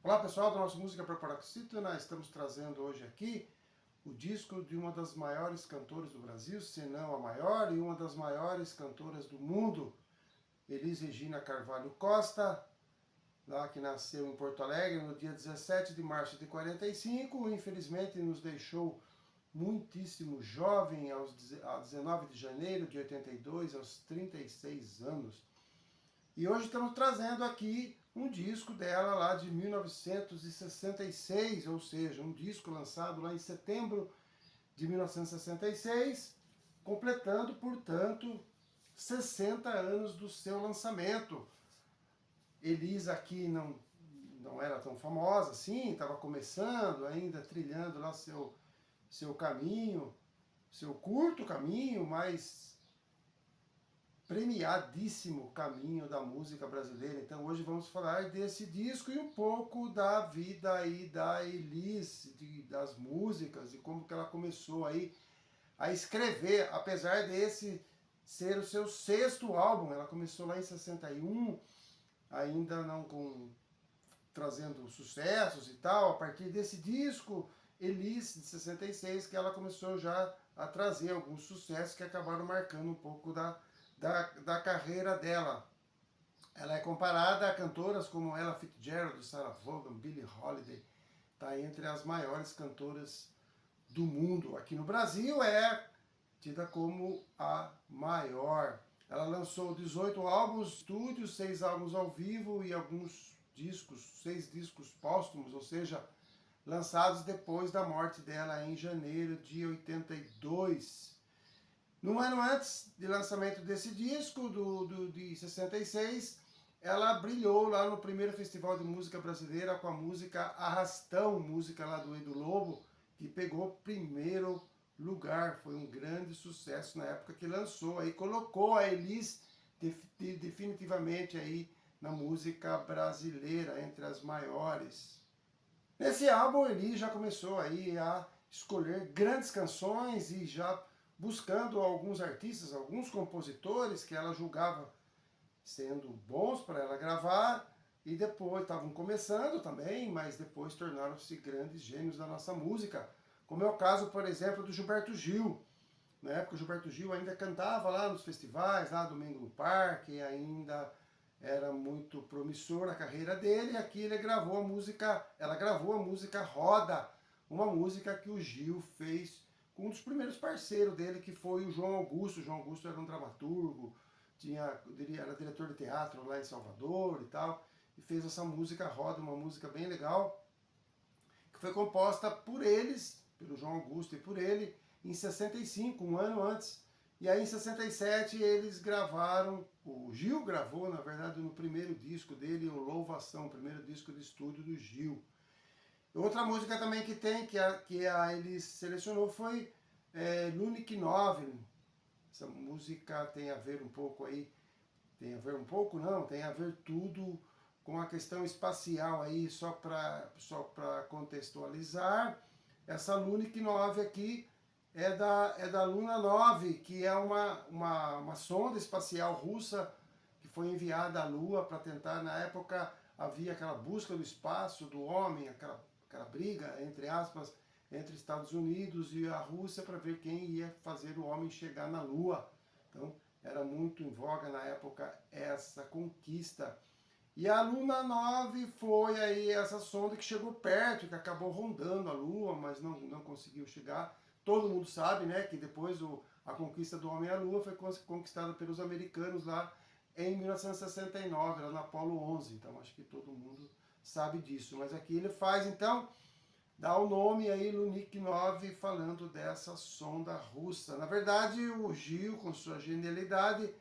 Olá pessoal do nosso Música para Paroxítona, nós estamos trazendo hoje aqui o disco de uma das maiores cantoras do Brasil, se não a maior, e uma das maiores cantoras do mundo, Elis Regina Carvalho Costa, lá que nasceu em Porto Alegre no dia 17 de março de 45, infelizmente nos deixou muitíssimo jovem, a 19 de janeiro de 82, aos 36 anos. E hoje estamos trazendo aqui um disco dela lá de 1966, ou seja, um disco lançado lá em setembro de 1966, completando, portanto, 60 anos do seu lançamento. Elis aqui não era tão famosa assim, estava começando ainda, trilhando lá seu caminho, seu curto caminho, mas premiadíssimo caminho da música brasileira. Então hoje vamos falar desse disco e um pouco da vida aí da Elis, das músicas e como que ela começou aí a escrever, apesar desse ser o seu sexto álbum. Ela começou lá em 61, ainda não trazendo sucessos e tal. A partir desse disco, Elis, de 66, que ela começou já a trazer alguns sucessos que acabaram marcando um pouco da carreira dela. Ela é comparada a cantoras como Ella Fitzgerald, Sarah Vaughan, Billie Holiday. Está entre as maiores cantoras do mundo. Aqui no Brasil é tida como a maior. Ela lançou 18 álbuns estúdio, 6 álbuns ao vivo e alguns discos, 6 discos póstumos, ou seja, lançados depois da morte dela em janeiro de 82. No ano antes do lançamento desse disco, de 66, ela brilhou lá no primeiro Festival de Música Brasileira com a música Arrastão, música lá do Edu Lobo, que pegou primeiro lugar. Foi um grande sucesso na época que lançou, aí colocou a Elis definitivamente aí na música brasileira, entre as maiores. Nesse álbum, Elis já começou aí a escolher grandes canções e já buscando alguns artistas, alguns compositores que ela julgava sendo bons para ela gravar, e depois estavam começando também, mas depois tornaram-se grandes gênios da nossa música, como é o caso, por exemplo, do Gilberto Gil. Na época, o Gilberto Gil ainda cantava lá nos festivais, lá Domingo no Parque, ainda era muito promissor a carreira dele, e aqui ela gravou a música Roda, uma música que o Gil fez com um dos primeiros parceiros dele, que foi o João Augusto. O João Augusto era um dramaturgo, era diretor de teatro lá em Salvador e tal, e fez essa música Roda, uma música bem legal, que foi composta por eles, pelo João Augusto e por ele, em 65, um ano antes. E aí em 67 eles gravaram, o Gil gravou, na verdade, no primeiro disco dele, o Louvação, o primeiro disco de estúdio do Gil. Outra música também que tem, que ele selecionou, foi Lunik 9. Essa música tem a ver um pouco aí, tem a ver um pouco não, tem a ver tudo com a questão espacial aí, só para contextualizar. Essa Lunik 9 aqui é da Luna 9, que é uma sonda espacial russa que foi enviada à Lua para tentar, na época havia aquela busca do espaço, do homem, aquela briga, entre aspas, entre Estados Unidos e a Rússia para ver quem ia fazer o homem chegar na Lua. Então, era muito em voga na época essa conquista. E a Luna 9 foi aí essa sonda que chegou perto, que acabou rondando a Lua, mas não conseguiu chegar. Todo mundo sabe, né, que depois a conquista do homem à Lua foi conquistada pelos americanos lá em 1969, lá na Apollo 11. Então, acho que todo mundo sabe disso. Mas aqui ele faz, então, dá o nome aí, Lunik 9, falando dessa sonda russa. Na verdade, o Gil, com sua genialidade,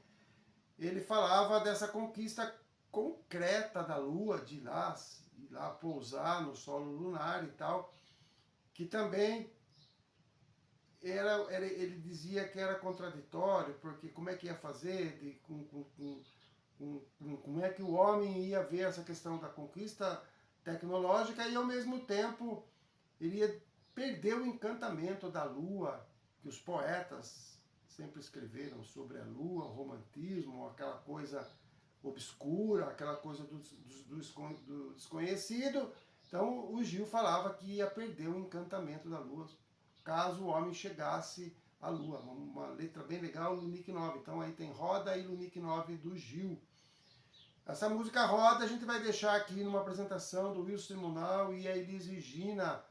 ele falava dessa conquista concreta da Lua, de ir lá pousar no solo lunar e tal, que também ele dizia que era contraditório, porque como é que ia fazer, como é que o homem ia ver essa questão da conquista tecnológica e ao mesmo tempo ele ia perder o encantamento da Lua, que os poetas sempre escreveram sobre a Lua, o romantismo, aquela coisa obscura, aquela coisa do desconhecido, Então o Gil falava que ia perder o encantamento da lua caso o homem chegasse à lua. Uma letra bem legal, Lunique 9. Então aí tem Roda e Lunique 9 do Gil. Essa música Roda a gente vai deixar aqui numa apresentação do Wilson Simonal e a Elis Regina.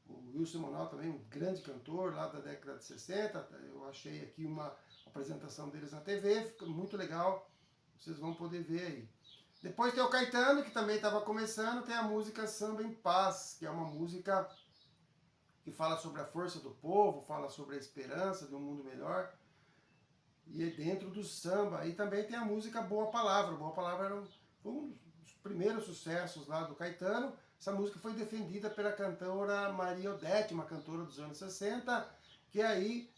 O Wilson Simonal também, um grande cantor lá da década de 60. Eu achei aqui uma apresentação deles na TV, fica muito legal. Vocês vão poder ver aí. Depois tem o Caetano, que também estava começando, tem a música Samba em Paz, que é uma música que fala sobre a força do povo, fala sobre a esperança de um mundo melhor. E é dentro do samba. E também tem a música Boa Palavra. Boa Palavra era um dos primeiros sucessos lá do Caetano. Essa música foi defendida pela cantora Maria Odete, uma cantora dos anos 60, que aí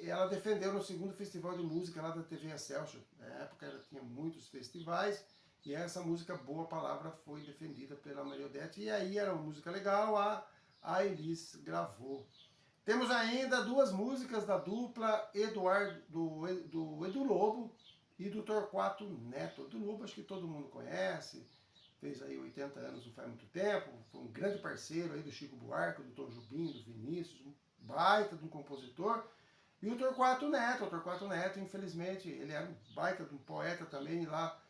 ela defendeu no segundo festival de música lá da TV Excelsior. Na época ela tinha muitos festivais e essa música Boa Palavra foi defendida pela Maria Odete. E aí era uma música legal, a Elis gravou. Temos ainda duas músicas da dupla do Edu Lobo e do Torquato Neto. O Edu Lobo acho que todo mundo conhece, fez aí 80 anos não faz muito tempo, foi um grande parceiro aí do Chico Buarque, do Tom Jobim, do Vinícius, um baita de um compositor. E o Torquato Neto, infelizmente, ele era um baita de um poeta também lá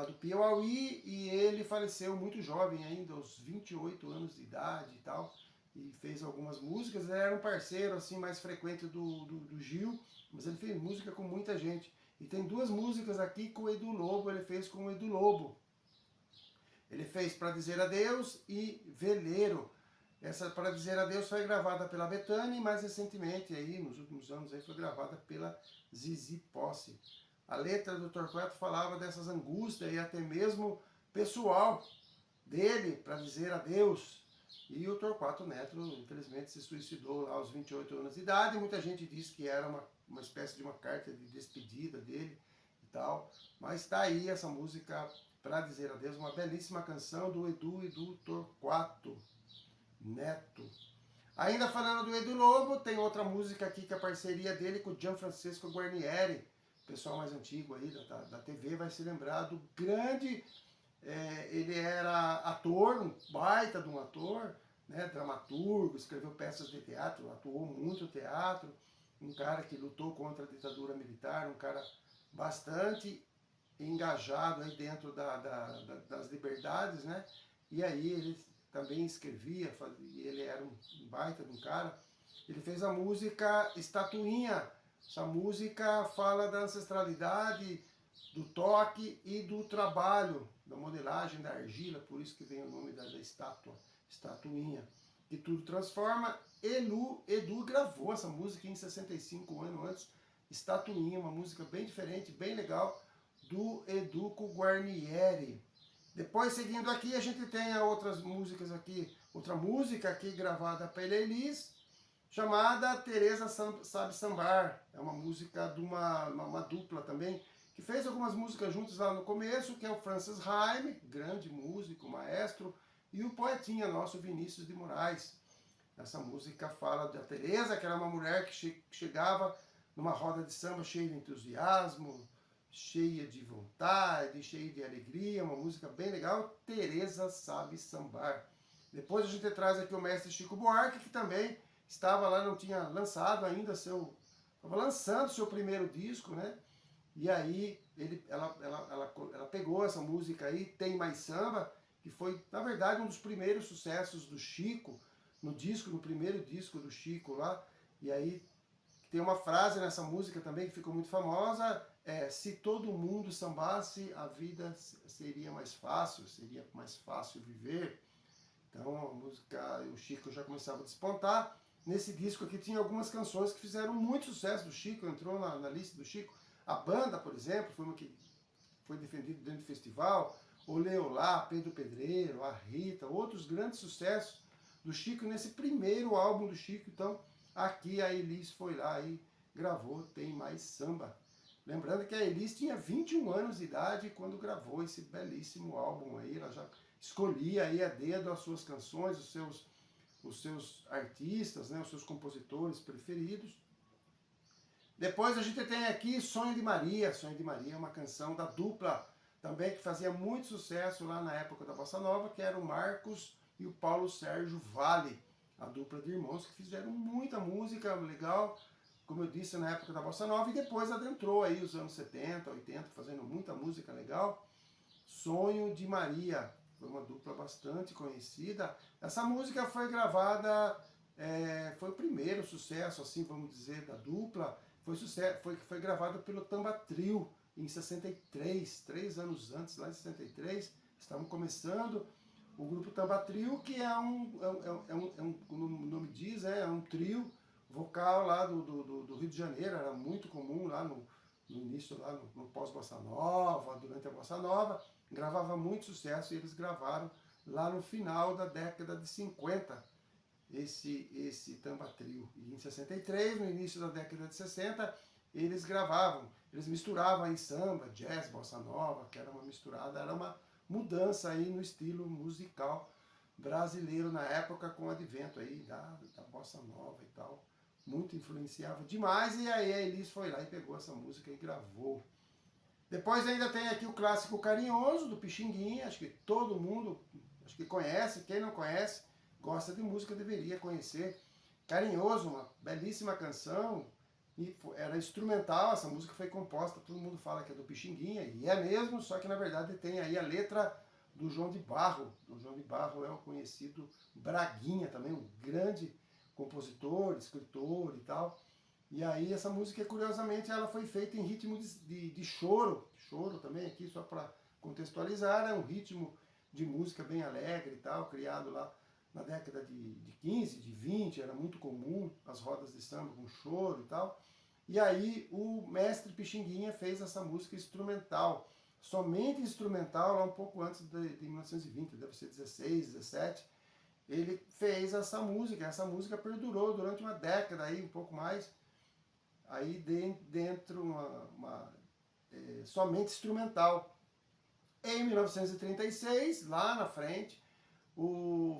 do Piauí, e ele faleceu muito jovem ainda, aos 28 anos de idade e tal. E fez algumas músicas, ele era um parceiro assim mais frequente do Gil, mas ele fez música com muita gente. E tem duas músicas aqui com o Edu Lobo, ele fez com o Edu Lobo. Ele fez Pra Dizer Adeus e Veleiro. Essa Pra Dizer Adeus foi gravada pela Bethânia e mais recentemente, aí, nos últimos anos, aí, foi gravada pela Zizi Posse. A letra do Torquato falava dessas angústias e até mesmo pessoal dele para dizer adeus. E o Torquato Neto, infelizmente, se suicidou aos 28 anos de idade. Muita gente diz que era uma espécie de uma carta de despedida dele e tal. Mas está aí essa música Pra Dizer Adeus, uma belíssima canção do Edu e do Torquato Neto. Ainda falando do Edu Lobo, tem outra música aqui que é a parceria dele com o Gianfrancesco Guarnieri. O pessoal mais antigo aí da TV vai se lembrar do grande... ele era ator, um baita de um ator, né, dramaturgo, escreveu peças de teatro, atuou muito teatro, um cara que lutou contra a ditadura militar, um cara bastante engajado aí dentro das liberdades, né? E aí ele também escrevia, ele era um baita de um cara. Ele fez a música Estatuinha. Essa música fala da ancestralidade, do toque e do trabalho, da modelagem da argila, por isso que vem o nome da estátua, Estatuinha. E tudo transforma. Edu gravou essa música em 65 anos antes, Estatuinha, uma música bem diferente, bem legal, do Edu com Guarnieri. Depois, seguindo aqui, a gente tem outras músicas aqui, outra música aqui gravada pela Elis, chamada Tereza Sabe Sambar. É uma música de uma dupla também, que fez algumas músicas juntos lá no começo, que é o Francis Haime, grande músico, maestro, e o poetinha nosso, Vinícius de Moraes. Essa música fala da Tereza, que era uma mulher que chegava numa roda de samba cheia de entusiasmo, cheia de vontade, cheia de alegria, uma música bem legal, Tereza Sabe Sambar. Depois a gente traz aqui o mestre Chico Buarque, que também estava lá, não tinha lançado ainda estava lançando seu primeiro disco, né? E aí ela pegou essa música aí, Tem Mais Samba, que foi, na verdade, um dos primeiros sucessos do Chico, no primeiro disco do Chico lá. E aí tem uma frase nessa música também que ficou muito famosa, se todo mundo sambasse, a vida seria mais fácil viver. Então a música, o Chico já começava a despontar. Nesse disco aqui tinha algumas canções que fizeram muito sucesso do Chico, entrou na lista do Chico. A Banda, por exemplo, foi uma que foi defendida dentro do festival. O Leolá, Pedro Pedreiro, a Rita, outros grandes sucessos do Chico nesse primeiro álbum do Chico. Então aqui a Elis foi lá e gravou Tem Mais Samba. Lembrando que a Elis tinha 21 anos de idade quando gravou esse belíssimo álbum aí. Ela já escolhia aí a dedo as suas canções, os seus artistas, né, os seus compositores preferidos. Depois a gente tem aqui Sonho de Maria. Sonho de Maria é uma canção da dupla também que fazia muito sucesso lá na época da Bossa Nova, que era o Marcos e o Paulo Sérgio Vale, a dupla de irmãos que fizeram muita música legal, como eu disse, na época da Bossa Nova, e depois adentrou aí os anos 70, 80, fazendo muita música legal. Sonho de Maria, foi uma dupla bastante conhecida. Essa música foi gravada, foi o primeiro sucesso, assim, vamos dizer, da dupla. Foi gravada pelo Tamba Trio em 63, 3 anos antes, lá em 63. Estavam começando o grupo Tamba Trio, que como o nome diz, é um trio vocal lá do Rio de Janeiro. Era muito comum lá no início, lá no pós-Bossa Nova, durante a Bossa Nova. Gravava muito sucesso e eles gravaram lá no final da década de 50 esse Tamba Trio. E em 63, no início da década de 60, eles gravavam, eles misturavam aí samba, jazz, bossa nova, que era uma misturada, era uma mudança aí no estilo musical brasileiro na época, com o advento aí da bossa nova e tal. Muito influenciava demais, e aí a Elis foi lá e pegou essa música e gravou. Depois ainda tem aqui o clássico Carinhoso, do Pixinguinha, acho que todo mundo conhece, quem não conhece, gosta de música, deveria conhecer. Carinhoso, uma belíssima canção, e era instrumental, essa música foi composta, todo mundo fala que é do Pixinguinha, e é mesmo, só que na verdade tem aí a letra do João de Barro. O João de Barro é o conhecido Braguinha também, um grande compositor, escritor e tal. E aí essa música, curiosamente, ela foi feita em ritmo de choro. Choro também aqui, só para contextualizar, é um ritmo de música bem alegre e tal, criado lá na década de 15, de 20, era muito comum as rodas de samba com choro e tal. E aí o mestre Pixinguinha fez essa música instrumental, somente instrumental, lá um pouco antes de 1920, deve ser 16, 17. Ele fez essa música perdurou durante uma década, aí, um pouco mais, aí dentro somente instrumental. Em 1936, lá na frente,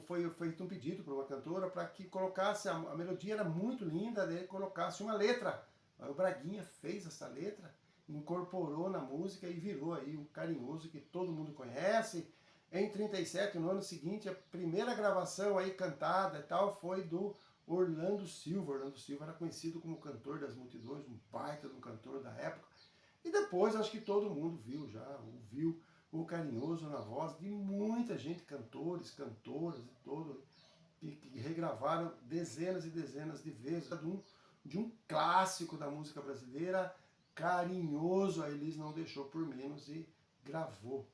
foi feito um pedido para uma cantora para que colocasse, a melodia era muito linda, daí colocasse uma letra. Aí o Braguinha fez essa letra, incorporou na música e virou aí um Carinhoso que todo mundo conhece. Em 37, no ano seguinte, a primeira gravação aí cantada e tal foi do Orlando Silva. Orlando Silva era conhecido como cantor das multidões, um baita de um cantor da época. E depois acho que todo mundo ouviu o Carinhoso na voz de muita gente, cantores, cantoras e todo, que regravaram dezenas e dezenas de vezes de um clássico da música brasileira, Carinhoso. A Elis não deixou por menos e gravou.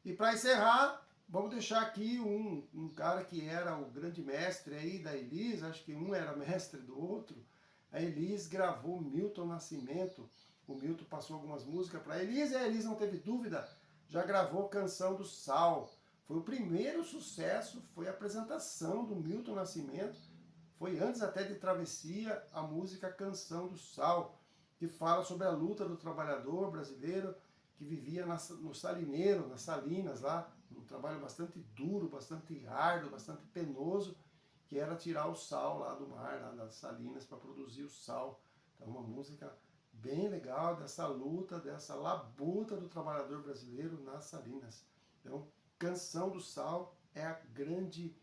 E para encerrar, vamos deixar aqui um cara que era o grande mestre aí da Elis, acho que um era mestre do outro. A Elis gravou Milton Nascimento. O Milton passou algumas músicas para a Elis e a Elis não teve dúvida, já gravou Canção do Sal. Foi o primeiro sucesso, foi a apresentação do Milton Nascimento, foi antes até de Travessia, a música Canção do Sal, que fala sobre a luta do trabalhador brasileiro que vivia no salineiro, nas salinas lá, um trabalho bastante duro, bastante árduo, bastante penoso, que era tirar o sal lá do mar, lá das salinas, para produzir o sal. Então uma música bem legal dessa luta, dessa labuta do trabalhador brasileiro nas salinas. Então, Canção do Sal é o grande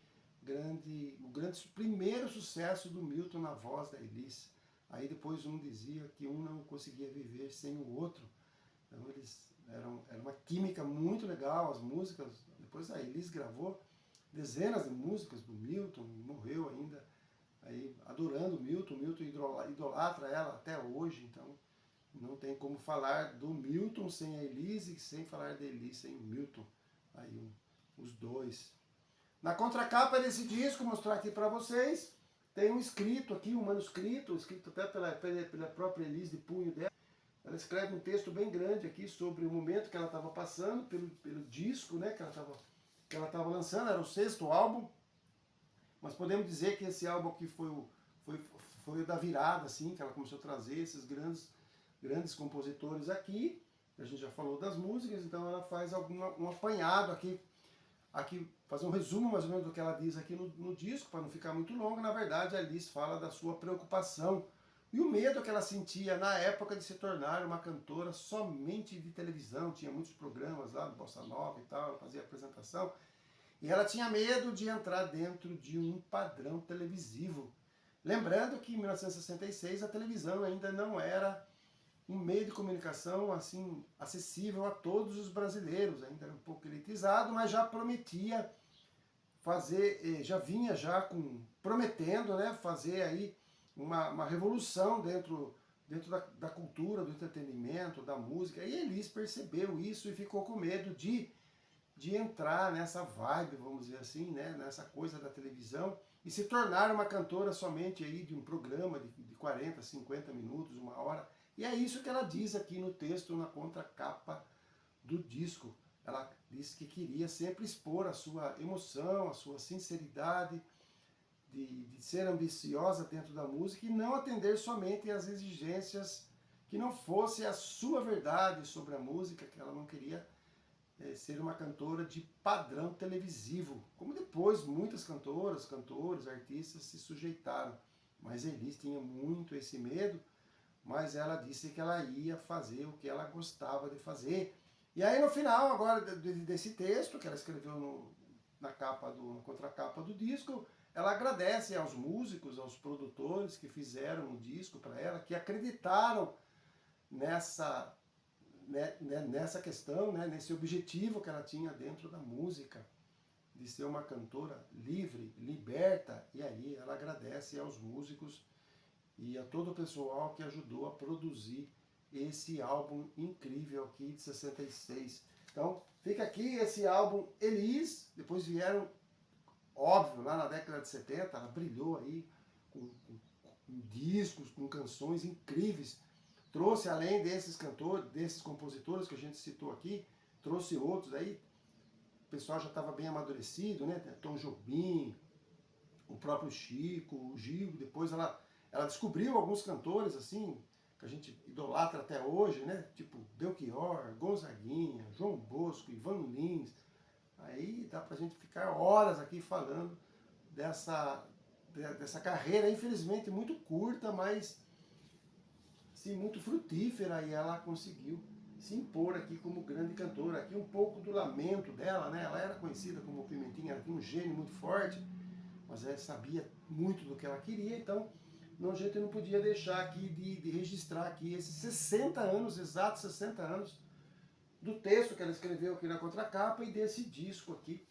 primeiro sucesso do Milton na voz da Elis. Aí depois um dizia que um não conseguia viver sem o outro. Então era uma química muito legal, as músicas. Depois a Elis gravou dezenas de músicas do Milton, morreu ainda aí adorando o Milton idolatra ela até hoje, então não tem como falar do Milton sem a Elis e sem falar da Elis sem o Milton, aí os dois. Na contracapa desse disco, vou mostrar aqui para vocês, tem um escrito aqui, um manuscrito, escrito até pela própria Elis de punho dela. Ela escreve um texto bem grande aqui sobre o momento que ela estava passando, pelo disco, né, que ela estava lançando, era o 6º álbum, mas podemos dizer que esse álbum aqui foi o da virada, assim, que ela começou a trazer esses grandes compositores aqui. A gente já falou das músicas, então ela faz um apanhado aqui, fazer um resumo mais ou menos do que ela diz aqui no disco, para não ficar muito longo. Na verdade, a Elis fala da sua preocupação E o medo que ela sentia na época de se tornar uma cantora somente de televisão. Tinha muitos programas lá do Bossa Nova e tal, ela fazia apresentação. E ela tinha medo de entrar dentro de um padrão televisivo. Lembrando que em 1966 a televisão ainda não era um meio de comunicação assim acessível a todos os brasileiros, ainda era um pouco elitizado, mas já prometia fazer, já vinha já prometendo, né, fazer aí uma revolução dentro da cultura, do entretenimento, da música. E Elis percebeu isso e ficou com medo de entrar nessa vibe, vamos dizer assim, né, nessa coisa da televisão e se tornar uma cantora somente aí de um programa de 40, 50 minutos, uma hora. E é isso que ela diz aqui no texto, na contracapa do disco. Ela diz que queria sempre expor a sua emoção, a sua sinceridade, de ser ambiciosa dentro da música e não atender somente às exigências que não fosse a sua verdade sobre a música, que ela não queria ser uma cantora de padrão televisivo, como depois muitas cantoras, cantores, artistas se sujeitaram. Mas Elis tinha muito esse medo, mas ela disse que ela ia fazer o que ela gostava de fazer. E aí no final agora desse texto que ela escreveu na contracapa do disco, ela agradece aos músicos, aos produtores que fizeram o disco para ela, que acreditaram nessa questão, né, nesse objetivo que ela tinha dentro da música, de ser uma cantora livre, liberta. E aí ela agradece aos músicos e a todo o pessoal que ajudou a produzir esse álbum incrível aqui de 66. Então, fica aqui esse álbum Elis. Depois vieram, óbvio, lá na década de 70, ela brilhou aí com discos, com canções incríveis. Trouxe, além desses cantores, desses compositores que a gente citou aqui, trouxe outros aí. O pessoal já estava bem amadurecido, né? Tom Jobim, o próprio Chico, o Gil. Depois ela descobriu alguns cantores assim que a gente idolatra até hoje, né? Tipo Belchior, Gonzaguinha, João Bosco, Ivan Lins. Aí dá pra gente ficar horas aqui falando dessa carreira, infelizmente muito curta, mas sim, muito frutífera, e ela conseguiu se impor aqui como grande cantora. Aqui um pouco do lamento dela, né? Ela era conhecida como Pimentinha, ela tinha um gênio muito forte, mas ela sabia muito do que ela queria, então a gente não podia deixar aqui de registrar aqui esses 60 anos, exatos 60 anos, do texto que ela escreveu aqui na contracapa e desse disco aqui,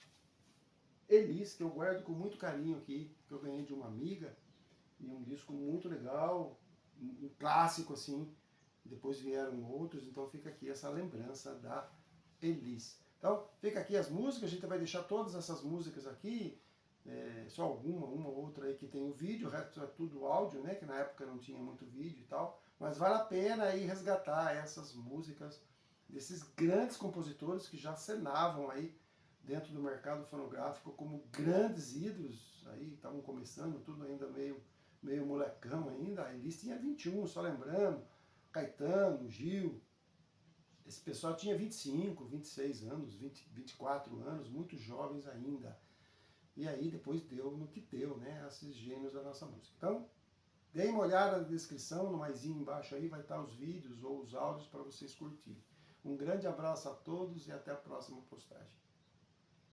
Elis, que eu guardo com muito carinho aqui, que eu ganhei de uma amiga, e um disco muito legal, um clássico assim. Depois vieram outros, então fica aqui essa lembrança da Elis. Então fica aqui as músicas, a gente vai deixar todas essas músicas aqui, só uma ou outra aí que tem o vídeo, o resto é tudo áudio, né, que na época não tinha muito vídeo e tal, mas vale a pena aí resgatar essas músicas desses grandes compositores que já cenavam aí dentro do mercado fonográfico como grandes ídolos, aí estavam começando, tudo ainda meio molecão ainda. A Elis tinha 21, só lembrando, Caetano, Gil, esse pessoal tinha 25, 26 anos, 20, 24 anos, muito jovens ainda. E aí depois deu no que deu, né, esses gênios da nossa música. Então, dê uma olhada na descrição, no maisinho embaixo aí vai estar os vídeos ou os áudios para vocês curtirem. Um grande abraço a todos e até a próxima postagem.